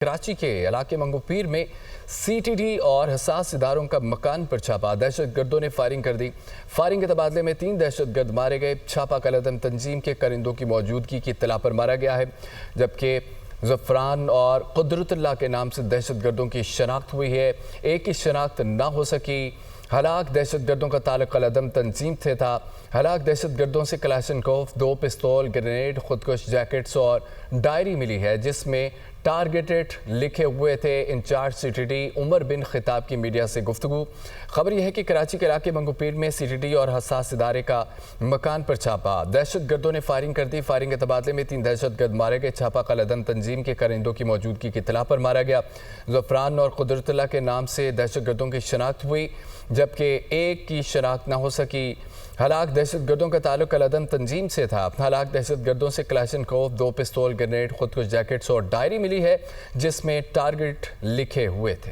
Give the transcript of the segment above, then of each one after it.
कराची के इलाके मंगोपीर में सीटीडी और हसास इदारों का मकान पर छापा। दहशत गर्दों ने फायरिंग कर दी। फायरिंग के तबादले में 3 दहशत गर्द मारे गए। छापा कलअदम तंजीम के करिंदों की मौजूदगी की इत्तला पर मारा गया है, जबकि ज़फ़रान और कुदरतुल्लाह के नाम से दहशत गर्दों की शनाख्त हुई है। एक की शनाख्त ना हो सकी। हलाक दहशत गर्दों का ताल्लुक कलअदम तंजीम से था। हलाक दहशत गर्दों से कलाशनकोफ, 2 पिस्तौल, ग्रेनेड, खुदकुश जैकेट्स और डायरी मिली है जिसमें टारगेटेड लिखे हुए थे। इंचार्ज सीटीडी उमर बिन खिताब की मीडिया से गुफ्तगू। खबर यह है कि कराची के इलाके मंगोपीर में सीटीडी और हसास इदारे का मकान पर छापा। दहशत गर्दों ने फायरिंग कर दी। फायरिंग के तबादले में 3 दहशत गर्द मारे गए। छापा कलअदम तंजीम के करिंदों की मौजूदगी की इत्तला पर मारा गया। ज़फ़रान और कुदरतुल्लाह के नाम से दहशत गर्दों की शनाख्त हुई, जबकि एक की शनाख्त न हो सकी। हलाक दहशत गर्दों का ताल्लुक कलअदम तंजीम से था। हलाक दहशत गर्दों से कलाशनकोफ, 2 पिस्तौल, ग्रेनेड, खुदकुश जैकेट्स और डायरी मिली है जिसमें टारगेट लिखे हुए थे।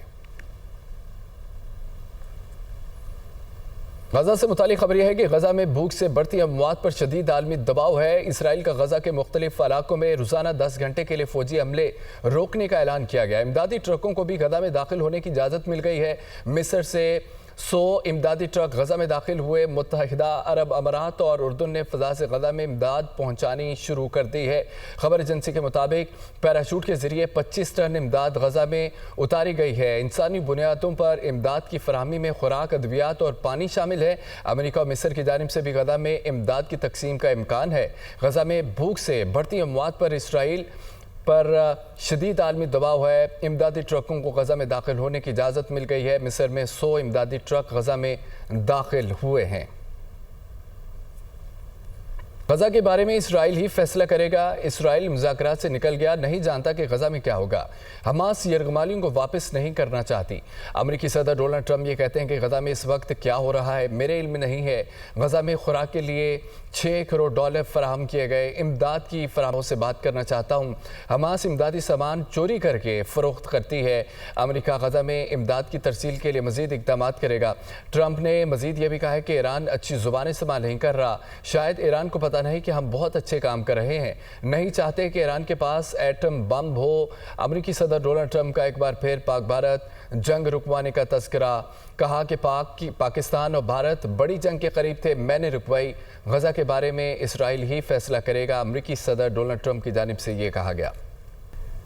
गजा से मुतालिक खबर यह है कि गजा में भूख से बढ़ती अमवात पर शदीद आलमी दबाव है। इसराइल का गजा के मुख्तलिफ इलाकों में रोजाना 10 घंटे के लिए फौजी हमले रोकने का ऐलान किया गया। इमदादी ट्रकों को भी गजा में दाखिल होने की इजाज़त मिल गई है। मिस्र से 100 इमदादी ट्रक गजा में दाखिल हुए। मुत्तहिदा अरब अमारात और उर्दन ने फ़ज़ा से गजा में इमदाद पहुँचानी शुरू कर दी है। खबर एजेंसी के मुताबिक पैराशूट के ज़रिए 25 टन इमदाद गजा में उतारी गई है। इंसानी बुनियादों पर इमदाद की फराहमी में खुराक, अद्वियात और पानी शामिल है। अमेरिका और मिस्र की जानिब से भी गजा में इमदाद की तकसीम का इम्कान है। गजा में भूख से बढ़ती अमवात पर इसराइल पर शदीद आलमी दबाव है। इमदादी ट्रकों को गजा में दाखिल होने की इजाज़त मिल गई है। मिस्र में 100 इमदादी ट्रक गजा में दाखिल हुए हैं। गजा के बारे में इसराइल ही फैसला करेगा। इसराइल मुज़ाकरात से निकल गया, नहीं जानता कि गजा में क्या होगा। हमास यरगमालियों को वापस नहीं करना चाहती। अमेरिकी सदर डोनाल्ड ट्रंप ये कहते हैं कि गजा में इस वक्त क्या हो रहा है मेरे इल्म में नहीं है। गजा में खुराक के लिए $6 करोड़ फराहम किए गए। इमदाद की फराहमों से बात करना चाहता हूँ। हमास इमदादी सामान चोरी करके फ़रोख्त करती है। अमेरिका गजा में इमदाद की तरसील के लिए मज़ीद इक़दाम करेगा। ट्रंप ने मज़ीद ये भी कहा है कि ईरान अच्छी ज़ुबान इस्तेमाल नहीं कर रहा। शायद ईरान को पता नहीं कि हम बहुत अच्छे काम कर रहे हैं, नहीं चाहते कि ईरान के पास एटम बम हो। अमेरिकी सदर डोनाल्ड ट्रंप का एक बार फिर पाक भारत जंग रुकवाने का तज़किरा। कहा कि पाकिस्तान और भारत बड़ी जंग के करीब थे, मैंने रुकवाई। गजा के बारे में इसराइल ही फैसला करेगा। अमेरिकी सदर डोनाल्ड ट्रंप की जानिब से ये कहा गया।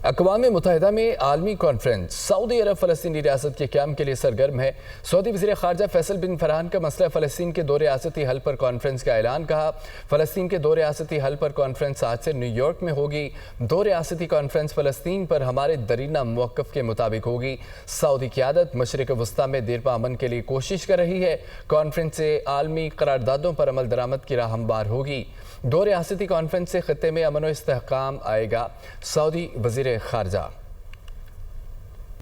अक़वाम मुत्तहिदा में आलमी कॉन्फ्रेंस। सऊदी अरब फ़लस्तीनी रियासत के क़याम के लिए सरगर्म है। सऊदी वज़ीर ख़ारजा फैसल बिन फरहान का मसला फ़लस्तीन के 2 रियासती हल पर कॉन्फ्रेंस का ऐलान। कहा फ़लस्तीन के 2 रियासती हल पर कॉन्फ्रेंस आज से न्यूयॉर्क में होगी। 2 रियासती कॉन्फ्रेंस फ़लस्तीन पर हमारे दरीना मौक़िफ़ के मुताबिक होगी। सऊदी क़यादत मशरिक़ वस्ता में देरपा अमन के लिए कोशिश कर रही है। कॉन्फ्रेंस से आलमी करारदादों पर अमल दरामद की राह हमवार होगी। 2 रियासती कॉन्फ्रेंस से ख़ित्ते में अमन व इस्तेहकाम आएगा। सऊदी वज़ीर ख़ारजा।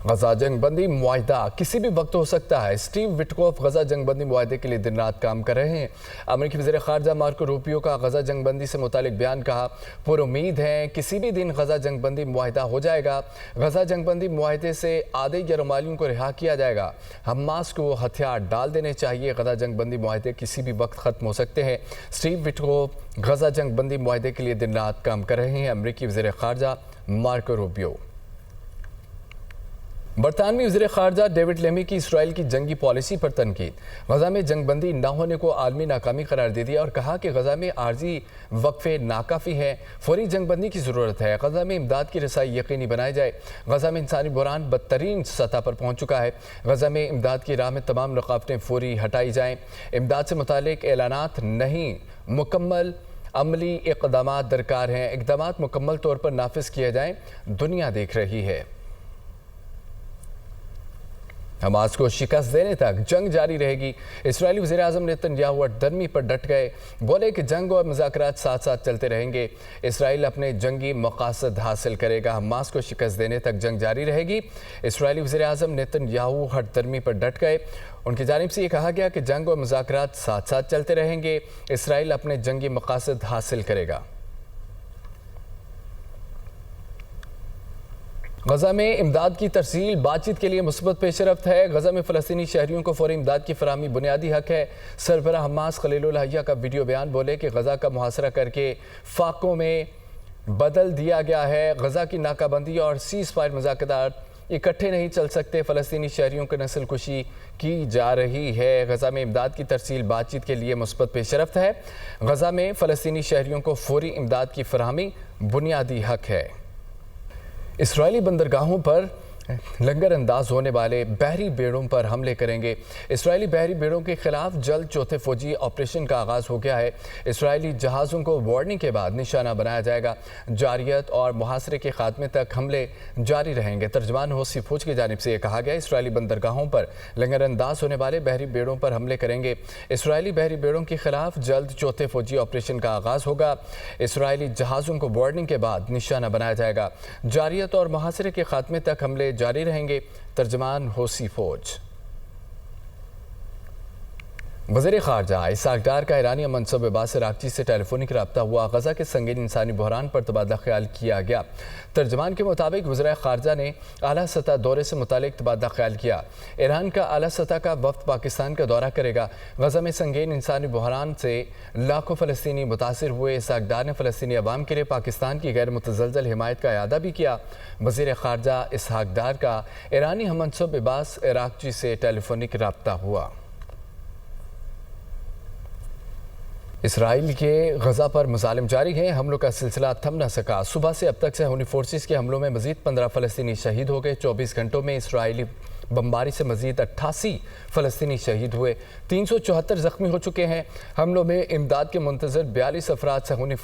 गजा जंग बंदी मुआहिदा किसी भी वक्त हो सकता है। स्टीव विटकोफ गजा जंग बंदी मुआहिदे के लिए दिन रात काम कर रहे हैं। अमेरिकी वज़ीर ख़ारजा मार्को रूबियो का गजा जंग बंदी से मुतालिक बयान। कहा पुर उम्मीद है किसी भी दिन गजा जंग बंदी मुआहिदा हो जाएगा। गजा जंग बंदी मुआहिदे से आधे यरूमालियों को रिहा किया जाएगा। हमास को हथियार डाल देने चाहिए। गजा जंग बंदी मुआहिदे किसी भी वक्त ख़त्म हो सकते हैं। स्टीव विटकोफ गजा जंग बंदी मुआहिदे के लिए दिन रात काम कर रहे हैं। अमेरिकी वज़ीर ख़ारजा मार्को रूबियो। बरतानवी वज़ीर ख़ारजा डेविड लेमी की इसराइल की जंगी पॉलिसी पर तनकीद। गजा में जंग बंदी न होने को आलमी नाकामी करार दे दिया और कहा कि गजा में आर्जी वक्फे नाकाफ़ी हैं, फौरी जंग बंदी की ज़रूरत है। गजा में इमदाद की रसाई यकीनी बनाई जाए। गजा में इंसानी बुरान बदतरीन सतह पर पहुँच चुका है। गजा में इमदाद की राह में तमाम रुकावटें फौरी हटाई जाएँ। इमदाद से मुतालिक ऐलानात नहीं, मुकम्मल अमली इक़दामात दरकार हैं। इक़दामात मुकम्मल तौर पर नाफिज किए जाएँ, दुनिया देख रही है। हमास को शिकस्त देने तक जंग जारी रहेगी। इसराइली वज़ीर आज़म नेतन्याहू दरमी पर डट गए। बोले कि जंग और मुज़ाकरात साथ साथ चलते रहेंगे। इसराइल अपने जंगी मक़ासद हासिल करेगा। हमास को शिकस्त देने तक जंग जारी रहेगी। इसराइली वज़ीर आज़म नेतन्याहू दरमी पर डट गए। उनकी जानिब से ये कहा गया कि जंग और मुज़ाकरात साथ साथ चलते रहेंगे। इसराइल अपने जंगी मक़ासद हासिल करेगा। गजा में इमदाद की तरसील बातचीत के लिए मुस्बत पेशरफ्त है। गजा में फ़लस्तीनी शहरियों को फौरी इमदाद की फराहमी बुनियादी हक है। सरबराह हमास खलीलुल हय्या का वीडियो बयान। बोले कि गजा का मुहासरा करके फाकों में بدل دیا گیا ہے۔ غزہ کی ناکہ بندی اور سیز فائر مذاکرات اکٹھے نہیں چل سکتے۔ فلسطینی شہریوں کی نسل کشی کی جا رہی ہے۔ غزہ میں امداد کی ترسیل بات چیت کے لیے مثبت پیش رفت ہے۔ غزہ میں فلسطینی شہریوں کو فوری امداد کی فراہمی بنیادی حق ہے۔ اسرائیلی بندرگاہوں پر لنگر انداز ہونے والے بحری بیڑوں پر حملے کریں گے۔ اسرائیلی بحری بیڑوں کے خلاف جلد چوتھے فوجی آپریشن کا آغاز ہو گیا ہے۔ اسرائیلی جہازوں کو وارننگ کے بعد نشانہ بنایا جائے گا۔ جارحیت اور محاصرے کے خاتمے تک حملے جاری رہیں گے۔ ترجمان حوثی فوج کی جانب سے یہ کہا گیا اسرائیلی بندرگاہوں پر لنگر انداز ہونے والے بحری بیڑوں پر حملے کریں گے۔ اسرائیلی بحری بیڑوں کے خلاف جلد چوتھے فوجی آپریشن کا آغاز ہوگا۔ اسرائیلی جہازوں کو وارننگ کے بعد نشانہ بنایا جائے گا۔ جارحیت اور محاصرے کے خاتمے تک حملے جاری رہیں گے۔ ترجمان حوثی فوج۔ وزیر خارجہ اسحاق ڈار کا ایرانی منصب باسر آقچی سے ٹیلی فونک رابطہ ہوا۔ غزہ کے سنگین انسانی بحران پر تبادلہ خیال کیا گیا۔ ترجمان کے مطابق وزیر خارجہ نے اعلیٰ سطح دورے سے متعلق تبادلہ خیال کیا۔ ایران کا اعلیٰ سطح کا وفد پاکستان کا دورہ کرے گا۔ غزہ میں سنگین انسانی بحران سے لاکھوں فلسطینی متاثر ہوئے۔ اسحاق ڈار نے فلسطینی عوام کے لیے پاکستان کی غیر متزلزل حمایت کا اعادہ بھی کیا۔ وزیر خارجہ اسحاق ڈار کا ایرانی ہم منصب باسر آقچی سے ٹیلی فونک رابطہ ہوا۔ اسرائیل کے غزہ پر مظالم جاری ہیں۔ حملوں کا سلسلہ تھم نہ سکا۔ صبح سے اب تک صہیونی فورسز کے حملوں میں مزید 15 فلسطینی شہید ہو گئے۔ 24 گھنٹوں میں اسرائیلی بمباری سے مزید 88 فلسطینی شہید ہوئے۔ 374 زخمی ہو چکے ہیں۔ حملوں میں امداد کے منتظر 42 افراد صہیونی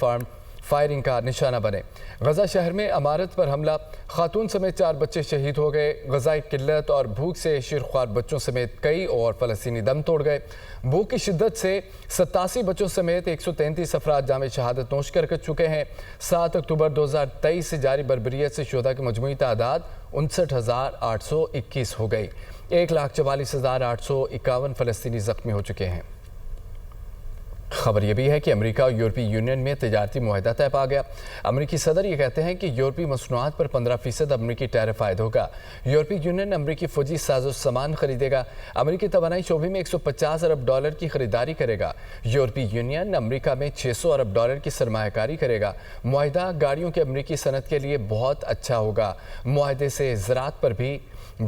فائرنگ کا نشانہ بنے۔ غزہ شہر میں عمارت پر حملہ، خاتون سمیت 4 بچے شہید ہو گئے۔ غذائی قلت اور بھوک سے شیرخوار بچوں سمیت کئی اور فلسطینی دم توڑ گئے۔ بھوک کی شدت سے 87 بچوں سمیت 133 افراد جام شہادت نوش کر چکے ہیں۔ 7 اکتوبر 2023 سے جاری بربریت سے شہداء کی مجموعی تعداد 59,821 ہو گئی۔ 1,44,851 فلسطینی زخمی ہو چکے ہیں۔ خبر یہ بھی ہے کہ امریکہ اور یورپی یونین میں تجارتی معاہدہ طے پا گیا۔ امریکی صدر یہ کہتے ہیں کہ یورپی مصنوعات پر 15% امریکی ٹیرف عائد ہوگا۔ یورپی یونین امریکی فوجی ساز و سامان خریدے گا۔ امریکی توانائی شعبے میں $150 ارب کی خریداری کرے گا۔ یورپی یونین امریکہ میں $600 ارب کی سرمایہ کاری کرے گا۔ معاہدہ گاڑیوں کے امریکی صنعت کے لیے بہت اچھا ہوگا۔ معاہدے سے زراعت پر بھی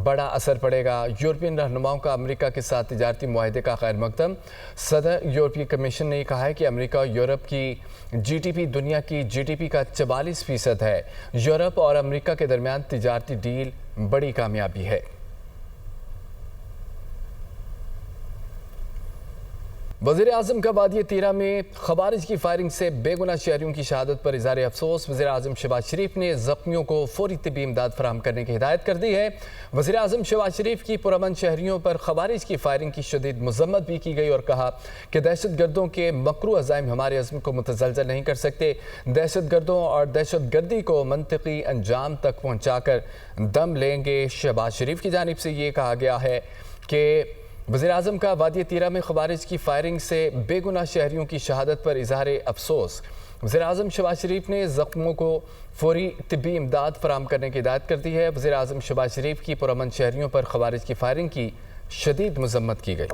بڑا اثر پڑے گا۔ یورپین رہنماؤں کا امریکہ کے ساتھ تجارتی معاہدے کا خیر مقدم۔ صدر یورپی کمیشن نے کہا ہے کہ امریکہ اور یورپ کی جی ٹی پی دنیا کی جی ٹی پی کا 44% ہے۔ یورپ اور امریکہ کے درمیان تجارتی ڈیل بڑی کامیابی ہے۔ وزیر اعظم کا وادی تیرہ میں خوارج کی فائرنگ سے بے گناہ شہریوں کی شہادت پر اظہار افسوس۔ وزیر اعظم شہباز شریف نے زخمیوں کو فوری طبی امداد فراہم کرنے کی ہدایت کر دی ہے۔ وزیر اعظم شہباز شریف کی پرامن شہریوں پر خوارج کی فائرنگ کی شدید مذمت بھی کی گئی اور کہا کہ دہشت گردوں کے مکروہ عزائم ہمارے عزم کو متزلزل نہیں کر سکتے۔ دہشت گردوں اور دہشت گردی کو منطقی انجام تک پہنچا کر دم لیں گے۔ شہباز شریف کی جانب سے یہ کہا گیا ہے کہ وزیر اعظم کا وادی تیرہ میں خوارج کی فائرنگ سے بے گناہ شہریوں کی شہادت پر اظہار افسوس۔ وزیر اعظم شہباز شریف نے زخمیوں کو فوری طبی امداد فراہم کرنے کی ہدایت کر دی ہے۔ وزیر اعظم شہباز شریف کی پرامن شہریوں پر خوارج کی فائرنگ کی شدید مذمت کی گئی۔